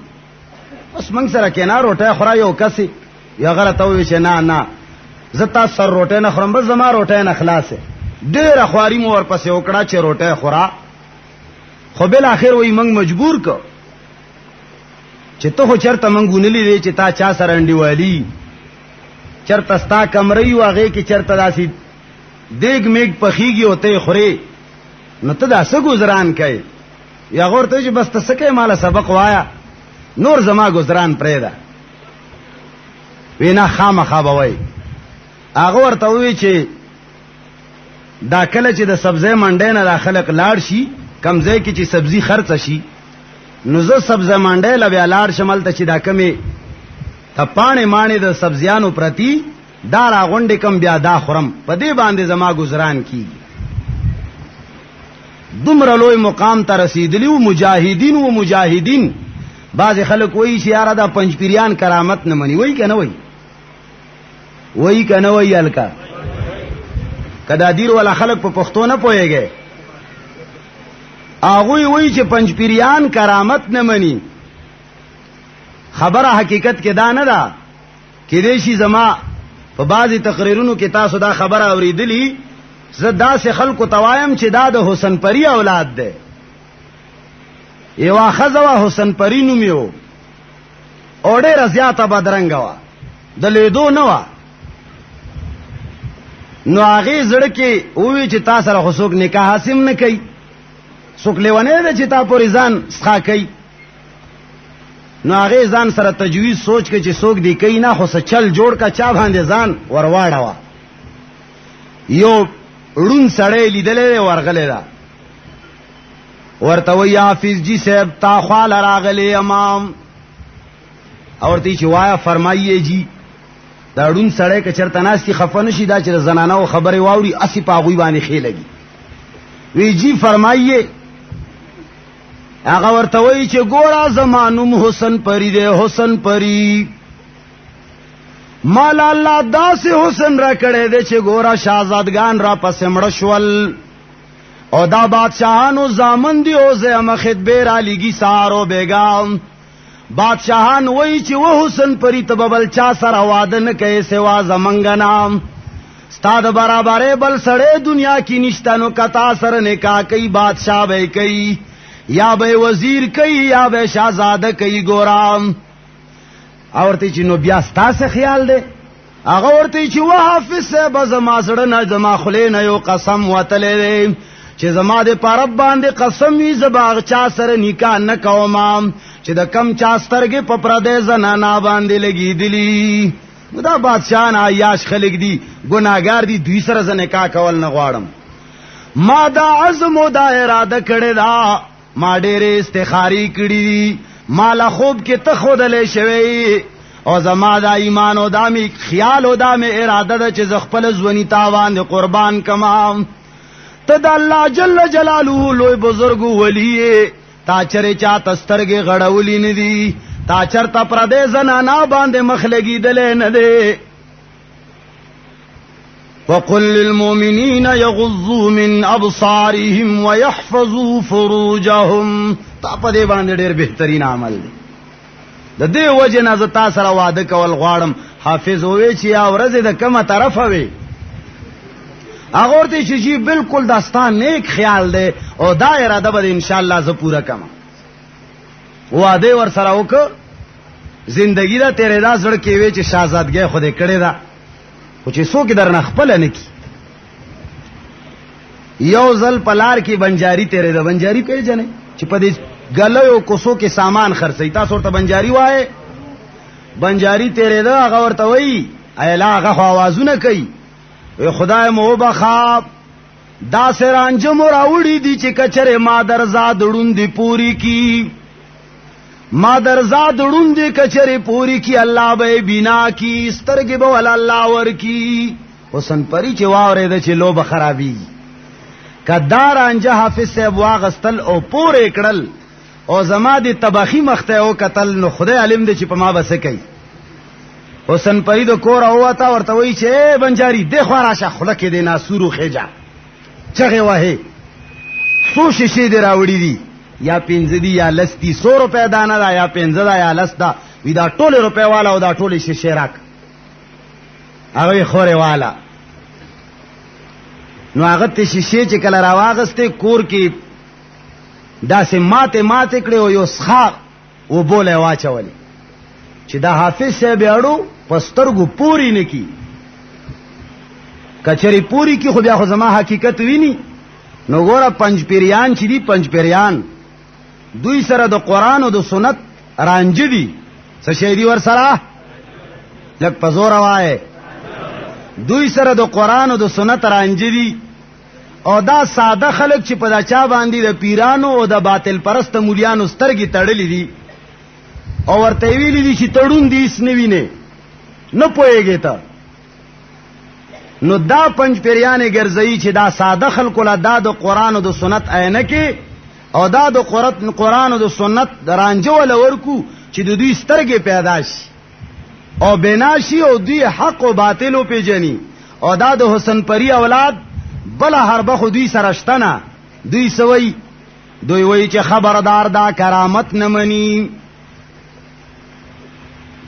بس موږ سره کېنه روټۍ خوره. یو کس یې هغه راته ووی چې نه زه تاسو سره روټۍ نه خورم، بس زما روټۍ نه خلاصې. ډېره خواري مو ورپسې وکړه چې روټۍ خوره. خو بالاخر وی موږ مجبور کو چې ته خو چرته موږ ونه لیدې چې تا چا سره انډیوالي، چرته ستا کمره وي هغې کې چرته داسې دیګ میګ پخیږي او ته یې خورې، نو ته دا څه ګزران کوې؟ یا هغه ورته وایي چې بس ته څه کوې، ماله سبق وایه، نور زما ګزران پرېږده. وی نه خامخا به وایي. هغه ورته وایي چې دا کله چې د سبزۍ منډۍ نه دا خلک لاړ شي کم ځای کې چې سبزي خرڅه شي، نو زه سبزۍ منډۍ له بیا لاړ شم هلته چې دا کمې پاڼې ماڼې د سبزیانو پرتی دا را غونډې کم بیا دا خورم، په دې باندې زما گزاران کیږي. دومره لوی مقام ته رسیدلی و مجاهدین. بعض خلک وایي چې یاره دا پنځپیریان کرامت نه مني. وایي که نه وایي؟ وایي که نه وایي؟ هلکه کدا دیر والا خلک په پښتو نه پوهېږي، هغوی وایي چې پنځپیریان کرامت نه مني. خبره حقیقت کې دا نه ده. کېدای شي زما په بعضې تقریرونو کې تاسو دا خبره اورېدلي، زه داسې خلکو ته وایم چې دا د حسن پری اولاد دی. یوه ښځه وه، حسن پری نوم یې و، او ډېره زیاته بدرنګه وه، د لیدو نه وه. نو هغې زړه کې ووی چې تا سره خو څوک نکاح حسم نه کوي، څوک لیونی دی چې تا پورې ځان څښا کوي. نو هغې ځان سره تجویز سوچ کې چې څوک دی کوي نه، خو څه چل جوړ کا چا باندې ځان ورواړوه. یو ړوند سړی لیدلی دی، ورغلی ده، ورته وایي حافظ جی صاحب تا خواله راغلی امام، او ورته چې وایه فرماییے جی. دا ړوند سړی که چېرته ناستي خفه نه شي، دا چې د زنانو خبرې واوري اسې په هغوی باندې ښې لګي. وی جی فرماییے. هغه ورته وایي چې ګوره زما نوم حسن پری دی، حسن پری. مال الله داسې حسن را کړی دی چې ګوره شهزادګان را پسې مړه شول، او دا بادشاهانو زامن دی، او زه خطبې را لیږي سهار و بیګا. بادشاهان وایي چې و حسن پری ته به بل چا سره واده نه کوې سوا زمونږ نه، ستا د برابرې بل سړی دنیا کې نشته. نو که تا سره نکاح کوي بادشاه به یې کوي، یا به وزیر کوي، یا به شهزاده کوي. ګورم او ورته چې نو بیا ستاسې خیال دی؟ هغه ورته چې و حافظ صاحب زما زړه نه زما خولې نه یو قسم وتلی دی چې زما د په رب باندې قسم وي زه به هغه چا سره نکاح نه کوم چې د کم چا سترګې په پردی زنانه باندې لګېدلي. دا بادشاهان عیاش خلک دي، ګناهګار دي، دوی سره زه نکاح کول نه غواړم. ما دا عزم او دا اراده کړې ده، ما ډېرې استخارې کړي دي، ما له خوب کې ته ښودلی شوی، او زما دا ایمان او دا مې خیال او دا مې اراده ده چې زه خپله ځواني تا باندې قربان کما. ته د الله جل جلاله لوی بزرګ ولی، تا چرې چاته سترګې غړولي نه دي، تا چرته پردی زنانه باندې مخ لګېدلی نه دی. وقل للمؤمنین یغضوا من ابصارهم ويحفظوا فروجهم. تا په دې باندې ډېر بهترین عمل دی. د دې وجې نه زه تا سره واده کول غواړم. حافظ ووی چې یا ورځې د کومه طرفه وي؟ هغه ورته چې جی بالکل دا ستا نیک خیال دی، او دا اراده به انشاءالله زه پوره کړم. واده ور سره وکړه، زندگی دا تیرېدا زړه کې وی چې شهزادګۍ خو دې کړې ده، خو چې څوک درنه خپله نه کي. یو ځل په لار کې بنجاري تیرېده. بنجاري پېژنئ چې په دې ګلیو کوڅو کې سامان خرڅوي، تاسو ورته بنجاري وایې. بنجاري تیرېده، هغه ورته وایي ایلا هغه خو آوازونه کوي. خدای مو وبخا، داسې رانجه مو راوړي دي چې کچرې ما درزاد ړوندې پورې کی، ما درزاد ړوندې کچرې پورې کی، الله به یې بینا کی، سترګې به ول الله ورکی. حسن پری چې واورېده چې لوبه خرابېږي. که دا رانجه حافظ صاحب واغستل او پورې کړل او زما د تباخي مخ ته وکتل، نو خدای علم دی چې په ما به څه کوي. حسن پری د کوره ووته، ورته وایي چې بنجاري دې خوا راشه، خوله کې دې ناسورو خېجه، چغې وهې، څو شیشې دې راوړي دي؟ یا 5 دي یا 10 دي، 100 روپۍ دانه ده یا 15 ده یا 10 ده. وی دا ټولې روپۍ والا او دا ټولې شیشې راک. هغه خورې والا. نو هغه ته شیشې چې کله راواغستې کور کې داسې ماتې کړې او یو څښاک اوبولی واچولې چې دا حافظ صاحب اړو په سترګو پوری نه کی. کچری پوری کی خو بیا خو زما حقیقت ویني. نو ګوره پنځپیریان چې دي، پنځپیریان دوی سره د قرآن او د سنت رانجه دي. څه شی دي ور سره؟ لږ په زوره وایې. دوی سره د قرآن او د سنت رانجه دي، او دا ساده خلک چې په دا چا باندې د پیرانو او د باطل پرست مولیانو سترګې تړلې دي او ورته ویلي دي چې تړون دي هېڅ نه وینې، نه پوهېږې ته. نو دا پنځ پیریانې ګرځي چې دا ساده خلکو له دا د قران او د سنت عینه کې او دا د قران او د سنت رانجو ول ورکو چې د دوی سترګې پیدا شي او بناشي او دوی حق او باطل او پیجني او دا د حسن پری اولاد بل حرب خو دوی سرشتنه دوی سوي دوی وای چې خبردار دا کرامت نه مني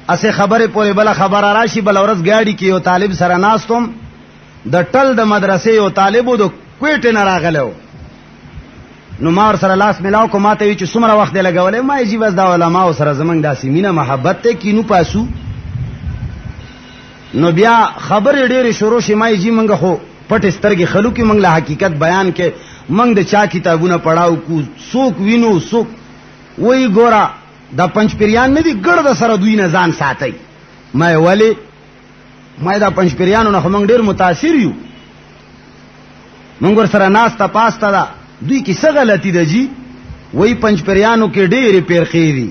اسه خبره پورې بل خبر راشي بل ورځ گاډي کې یو طالب سره ناستم د ټل د مدرسې یو طالبو د کوټه نه راغلو نو مار سره لاس ملاو کو ماته وی چې څومره وخت لګولې ما یې بس دا علماء سره زمنګ داسې مینه محبت ته کینو پاسو نو بیا خبر ډېرې شروع شي ما یې منګه خو پټ سترګې خلو کې منګ له حقیقت بیان کې منګ د چا کتابونه پڑھاو کو څوک وینو څوک وای ګورا دا پنځ پیریان نه دي ګرد سره دوی نه ځان ساتي ما ولی ما دا پنځ پیریانو نه موږ ډېر متاثر یو موږ سره ناس ته پاستا دا دوی کی څه غلطی ده جی وای پنځ پیریانو کې ډېرې پیرخې دي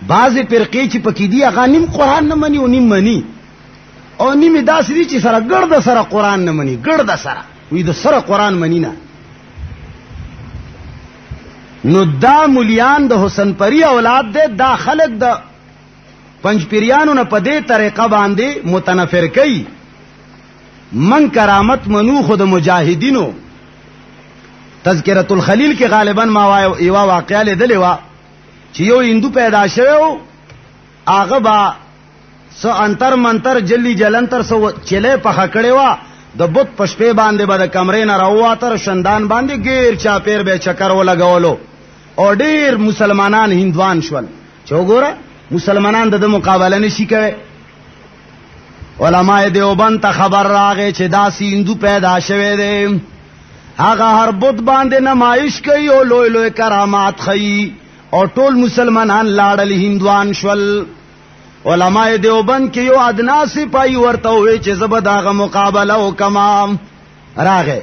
بعضې پیرخې چې پکې دي هغه نیم قران نه مني او نیم مني او نیم داسې دي چې سره ګرد سره قران نه مني ګرد سره وی د سره قران مني نه نو دا مليان د حسن پری اولاد دے دا خلق د پنځ پیریانو نه په دې طریقه باندې متنفر کئ من کرامت منو خود مجاهدینو تذکرۃ الخلیل کې غالبا ما یو واقعه لیدلې و چې یو هندو پیدا شوی هغه با سو انتر منتر جلی جلنتر سو چله په خکړې و د بت پشپې باندې به د کمرې نه راواتر شندان باندې غیر چا پیر به چکر ولګولو او ډیر مسلمانان هندوان شول چې وګوره مسلمانان د مقابله نشي کوي علماء دیوبند ته خبر راغې چې داسې هندو پیدا شوه دی هغه هر بت باندې نمایش کوي او لوی لوی کرامات خي او ټول مسلمانان لاړل هندوان شول علماء دیوبند کې یو ادنا سپای ورته وي چې زبداغه مقابله وکما راغې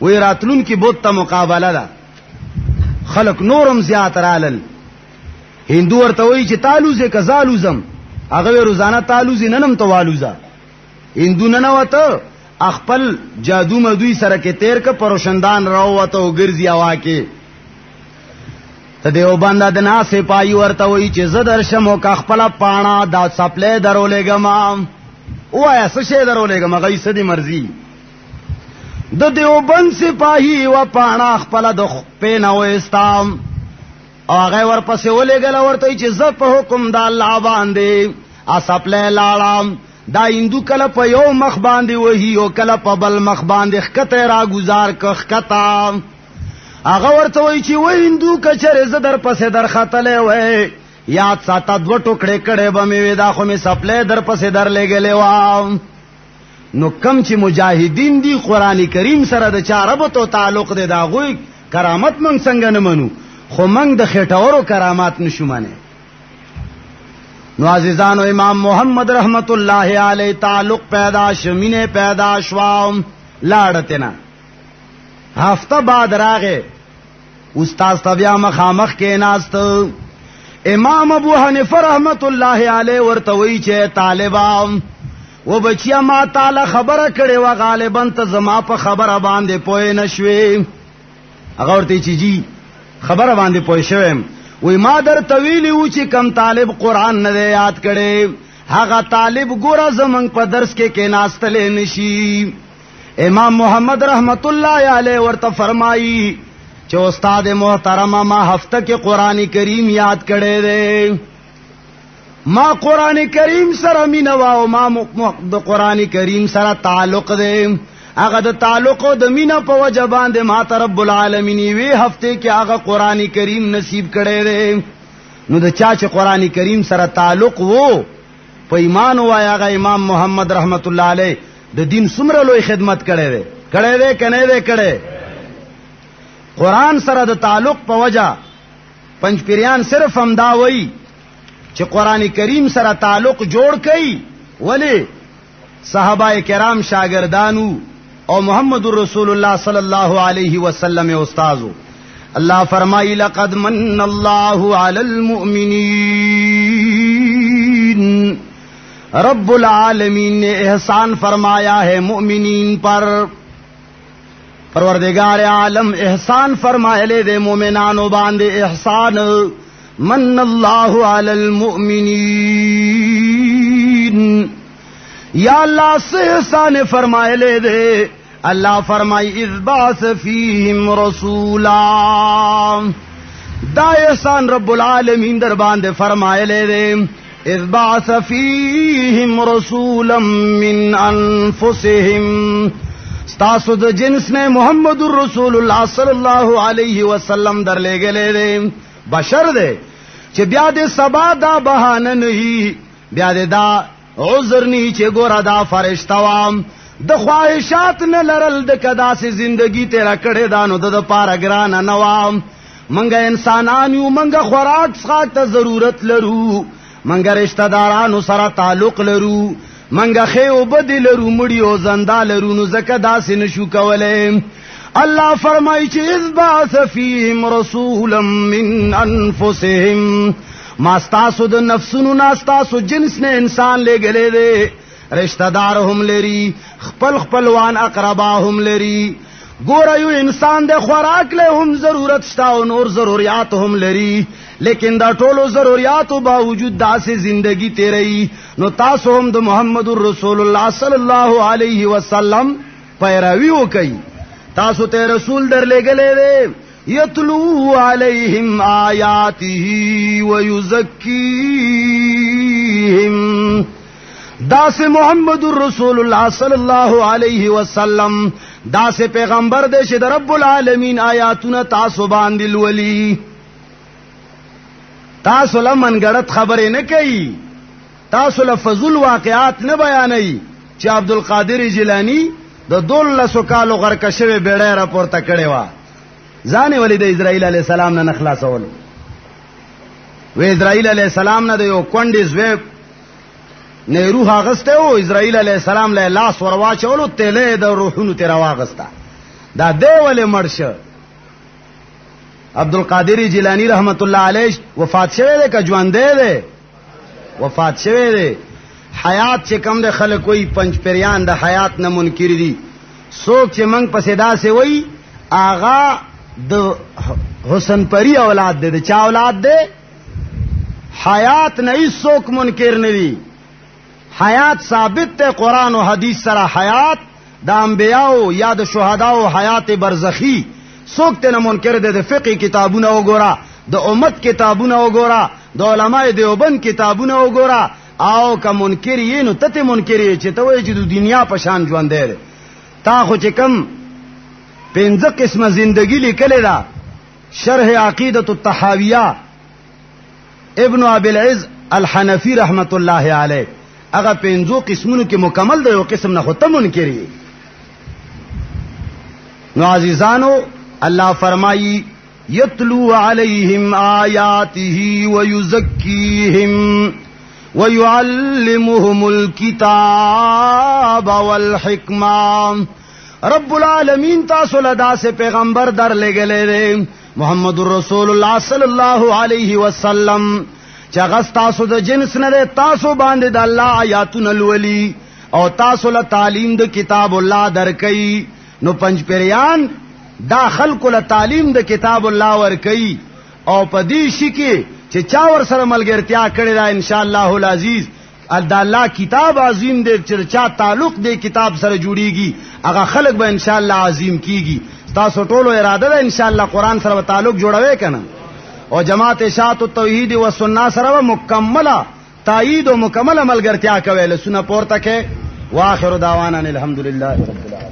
وی راتلون کې بت ته مقابله ده خلق نورم زیات رالل هندو ورته وی چې تالوزه کزالوزم هغه روزانه تالوزه ننم توالوزه هندو نه وته خپل جادو مدوی سره کې تیر ک پروشندان راوته او ګرځي اوا کې ته دیو باندې د ناسه پای ورته وی چې ز درشم او ک خپل پاڼا دا سپلې درولېګم وایا څه شه درولېګم غي سدي مرزي د دیوبند سپاهی و پاڼا خپل د پېنه وستام هغه ورپسې ولېګل ورته چې ز په حکم د الله باندې اسپلې لاړم دا هندو کله په یو مخ باندې وਹੀ او کله په بل مخ باندې خکته را گزار ک خکتا هغه ورته وی چې و هندو کچره ز در پسې در خطلې وې یاد ساته دو ټوکړې کړي به مې ودا خو مې سپلې در پسې در لګلې و نو کم چې مجاهدین دی قران کریم سره د چاربتو تعلق دی دا غوي کرامت مونږ څنګه نه منو خو مونږ د خېټورو کرامات نشو مانه نو عزیزانو امام محمد رحمت الله علیه تعلق پیدا شمینه پیدا شوام لاړتنا هفته بعد راغه استاد طبيعه مخامخ کې ناست امام ابو حنیفه رحمت الله علیه ورته وی چې طالبام و بچیا ما تعالی خبره کړي و غالبا ته زما په خبره باندې پوي نشوي هغه ورته چې جی خبره باندې پوي شوم وی ما در طویلی و چې کم طالب قرآن نه یاد کړي هغه طالب ګوره زمنګ په درس کې ناستلې نشي امام محمد رحمت الله علیه ورته فرمایي چې استاد محترم ما هفته کې قرآن کریم یاد کړي دي ما قرآن کریم سره مینوا او ما د قرآن کریم سره تعلق دی هغه د تعلق او د مینا په وجه باندې ما ته رب العالمین وی هفته کې هغه قرآن کریم نصیب کړي دی نو د چا چې قرآن کریم سره تعلق وو په ایمان وای هغه امام محمد رحمت الله علیه د دین څومره لوی خدمت کړي دی کنه دی کړي قرآن سره د تعلق په وجه پنځ پیریان صرف همدا وای چې قرآن کریم سره تعلق جوړ کړي ولی صحابه کرام شاگردانو او محمد رسول الله صلی الله علیه وسلم استادو الله فرمایي لقد من الله علی المؤمنین رب العالمین نے احسان فرمایا ہے مومنین پر. پروردگار عالم احسان فرمائے لے دے مومنانو باندے احسان. من اللہ علی المؤمنین, یا اللہ سے احسان فرمائے لے دے. اللہ فرمائی اذ بعث فیہم رسولا, دا احسان رب العالمین در باندے فرمائے لے دے. اذ بعث فیہم رسولا من انفسہم, ستاسو د جنس نے محمد الرسول اللہ صلی اللہ علیہ وسلم در لے گلے دے. بشر دے چھ بیا دے سبا دا بہانہ نہیں, بیا دے دا عذر نہیں چھ گورا دا فرشتوام د خواہشات نہ لرل د کدا سے زندگی تیرا کڑے دانو د پارا گرانا نوام. منگا انسانانیو منگا خوراک سخاک تا ضرورت لرو, منگا رشتہ دارانو سرا تعلق لرو, منگا خیو بدی لرو, مڑیو زندہ لرو, نو زکا دا سے نشو کولے. اللہ فرمائی چھ اذ بعث فیہم رسولا من انفسہم, ما ستاسو د نفسونو ناستاسو جنس نے انسان لے گلے دے. رشتہ دار ہم لری, خپل خپلوان اقربا ہم لری. گورا یو انسان دے خوراک لے ہم ضرورت شتا و نور ضروریات ہم لری, لیکن دا ټولو ضروریاتو باوجود دا سے زندگی تیرئی. نو تاسو هم د محمد الرسول اللہ صلی اللہ علیہ وسلم پیروی ہو کئی. تاسو تے رسول در لے گلے دے یتلو علیہم آیاتہ ویزکیہم, دا سے محمد الرسول اللہ صلی اللہ علیہ وسلم دا سے پیغمبر دے شد رب العالمین آیاتنا تاسو باندل ولی. تاسو لمن گڑت خبریں نہ کئی, تاسو لفضل واقعات نہ بیانئی چی عبدالقادر جیلانی دا 12 کالو غرق شوی بیڑے راپورتا کڑے وا, زانے ولی دا اسرائیل علیہ السلام نا نخلاص اول. وی اسرائیل علیہ السلام نا دا یو کونڈی زویب نے روح آغستے ہو, اسرائیل علیہ السلام لے لاس ورواچ اولو تیلے دا روحونو تیرا واغستا دا دے ولی مرش. عبدالقادر جیلانی رحمت اللہ علیہ وفات شوے دے کا جوان دے دے وفات شوے دے. حیات چے کم دے خلق کوئی پنچ پریان دا حیات نہ منکر دی. سوک چے منگ پسیدا سے وئی آغا دا حسن پری اولاد دے, دا چا اولاد دے حیات نہیں سوک منکر ندی. حیات ثابت تے قرآن و حدیث سرا حیات دا انبیاء یا دا شہداء حیات برزخی سوک تے نہ منکر دے. دا فقی کتابونا وگورا, دا امت کتابونا وگورا, دا علماء دیوبند کتابونا وگورا. آو کا منکر یہ نو تت منکر یہ چھ تو چھ دنیا پشان جوان دے رے. تا خو چھ کم 15 قسم زندگی لکلے دا شرح عقیدت التحاویہ ابن ابی العز الحنفی رحمت اللہ علیہ, اگر 15 قسمونو کی مکمل دے و قسم نہ خود منکر یہ. نو عزیزانو اللہ فرمائی یتلو علیہم آیاتہ ویزکیہم وَيُعَلِّمُهُمُ الْكِتَابَ وَالْحِكْمَةَ. رب العالمین تاسو لدا سے پیغمبر در لے گلے دے محمد الرسول اللہ صلی اللہ علیہ وسلم, چغس تاسو دا جنس نہ دے تاسو باندے دا اللہ آیاتن الولی او تاسو لتعلیم دا کتاب اللہ در کئی. نو پنج پیریان دا خلق لتعلیم دا کتاب اللہ ور کئی او پدیشی کی چه چاور سره ملګرتیا کړی دا انشاءاللہ العزیز دا اللہ کتاب عظیم دے چرچا تعلق دے کتاب سره جوړیږي هغه خلق به انشاءاللہ عظیم کیږي. تاسو ټولو اراده ده انشاءاللہ قرآن سره تعلق جوړوي کنه, او جماعت اشاعت التوحید و سنت سره مکمله تایید او مکمله ملګرتیا کوي. لسونه پورته کې واخر دعوانا الحمدللہ رب العالمین.